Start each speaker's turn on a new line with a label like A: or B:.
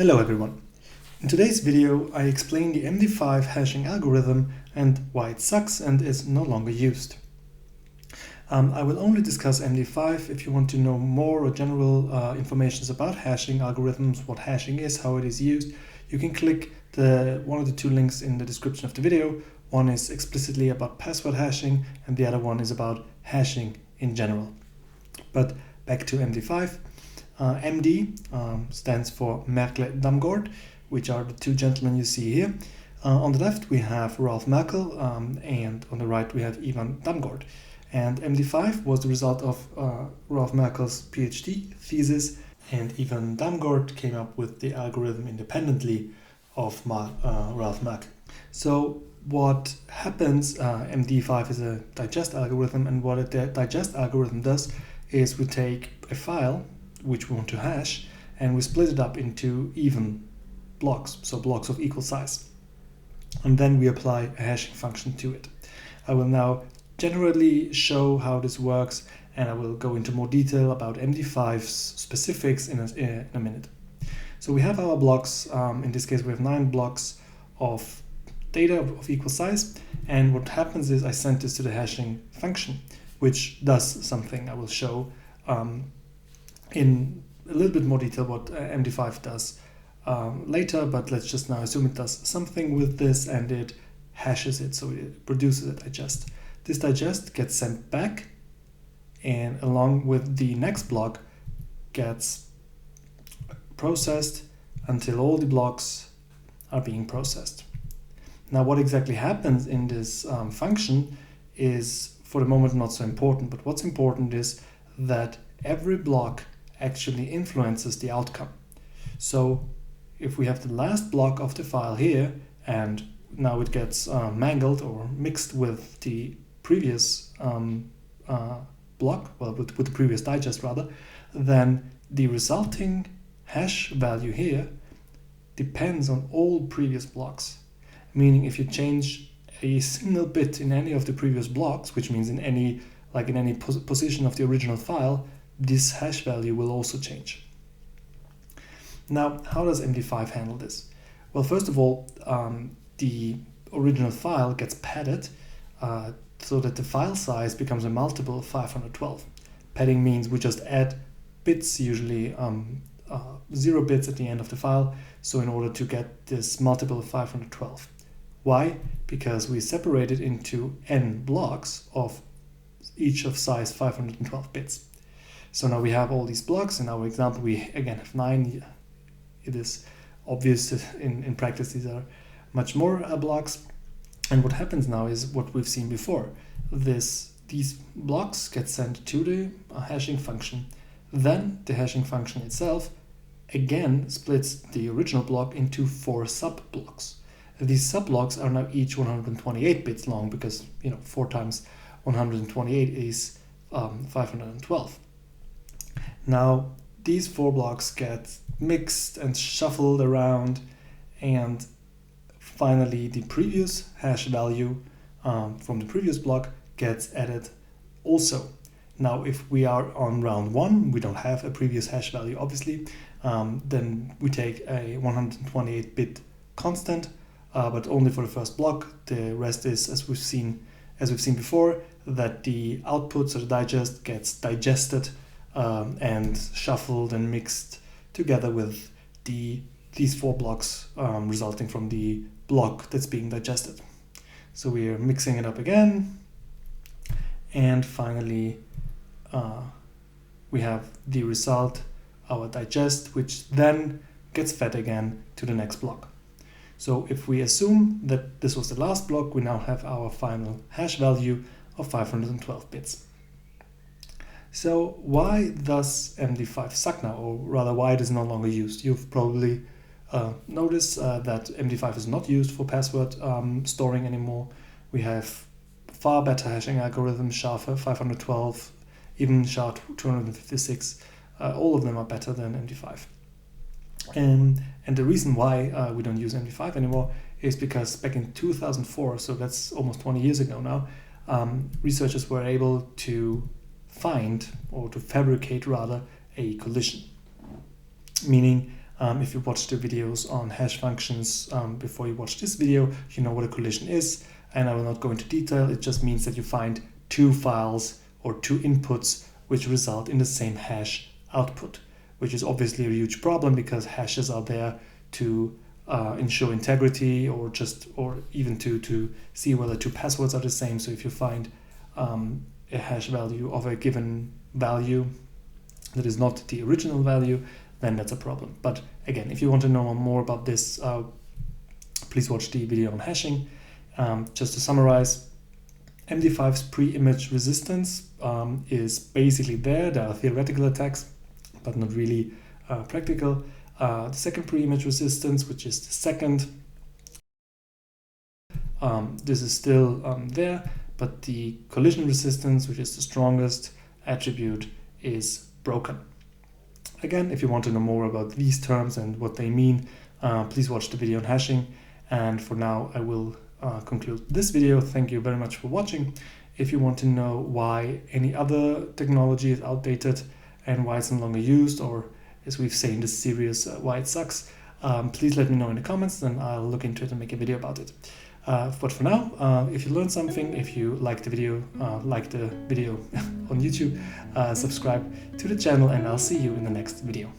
A: Hello everyone. In today's video I explain the MD5 hashing algorithm and why it sucks and is no longer used. I will only discuss MD5. If you want to know more or general information about hashing algorithms, what hashing is, how it is used, you can click one of the two links in the description of the video. One is explicitly about password hashing and the other one is about hashing in general. But back to MD5. MD stands for Merkle-Damgård, which are the two gentlemen you see here. On the left we have Ralph Merkle and on the right we have Ivan Damgård. And MD5 was the result of Ralph Merkle's PhD thesis, and Ivan Damgård came up with the algorithm independently of Ralph Merkle. So what happens, MD5 is a digest algorithm, and what a digest algorithm does is we take a file which we want to hash and we split it up into even blocks, so blocks of equal size. And then we apply a hashing function to it. I will now generally show how this works, and I will go into more detail about MD5's specifics in a minute. So we have our blocks. In this case we have 9 blocks of data of equal size, and what happens is I send this to the hashing function, which does something. I will show in a little bit more detail what MD5 does later, but let's just now assume it does something with this and it hashes it, so it produces a digest. This digest gets sent back and along with the next block gets processed until all the blocks are being processed. Now what exactly happens in this function is for the moment not so important, but what's important is that every block actually influences the outcome. So if we have the last block of the file here and now it gets mangled or mixed with the previous block, well with the previous digest rather, then the resulting hash value here depends on all previous blocks. Meaning if you change a single bit in any of the previous blocks, which means in any position of the original file, this hash value will also change. Now, how does MD5 handle this? Well, first of all, the original file gets padded so that the file size becomes a multiple of 512. Padding means we just add bits, usually 0 bits at the end of the file, so in order to get this multiple of 512. Why? Because we separate it into n blocks of each of size 512 bits. So now we have all these blocks. In our example we again have 9. It is obvious in practice these are much more blocks. And what happens now is what we've seen before. These blocks get sent to the hashing function. Then the hashing function itself again splits the original block into 4 sub-blocks. These sub-blocks are now each 128 bits long because 4 times 128 is 512. Now these 4 blocks get mixed and shuffled around, and finally the previous hash value from the previous block gets added also. Now if we are on round 1, we don't have a previous hash value obviously, then we take a 128-bit constant, but only for the first block. The rest is as we've seen before, that the output, so the digest, gets digested and shuffled and mixed together with these 4 blocks resulting from the block that's being digested. So we are mixing it up again, and finally we have the result, our digest, which then gets fed again to the next block. So if we assume that this was the last block, we now have our final hash value of 512 bits. So why does MD5 suck now, or rather why it is no longer used? You've probably noticed that MD5 is not used for password storing anymore. We have far better hashing algorithms, SHA-512, even SHA-256. All of them are better than MD5. And the reason why we don't use MD5 anymore is because back in 2004, so that's almost 20 years ago now, researchers were able to find, or to fabricate rather, a collision. Meaning If you watch the videos on hash functions before you watch this video, you know what a collision is, and I will not go into detail. It just means that you find two files or two inputs which result in the same hash output, which is obviously a huge problem because hashes are there to ensure integrity or even to see whether two passwords are the same. So if you find a hash value of a given value that is not the original value, then that's a problem. But again, if you want to know more about this, please watch the video on hashing. Just to summarize, MD5's pre-image resistance is basically there. There are theoretical attacks, but not really practical. The second pre-image resistance, which is the second, this is still there, but the collision resistance, which is the strongest attribute, is broken. Again, if you want to know more about these terms and what they mean, please watch the video on hashing. And for now, I will conclude this video. Thank you very much for watching. If you want to know why any other technology is outdated and why it's no longer used, or as we've said in this series, why it sucks, please let me know in the comments, and I'll look into it and make a video about it. But for now, if you learned something, if you liked the video on YouTube, subscribe to the channel, and I'll see you in the next video.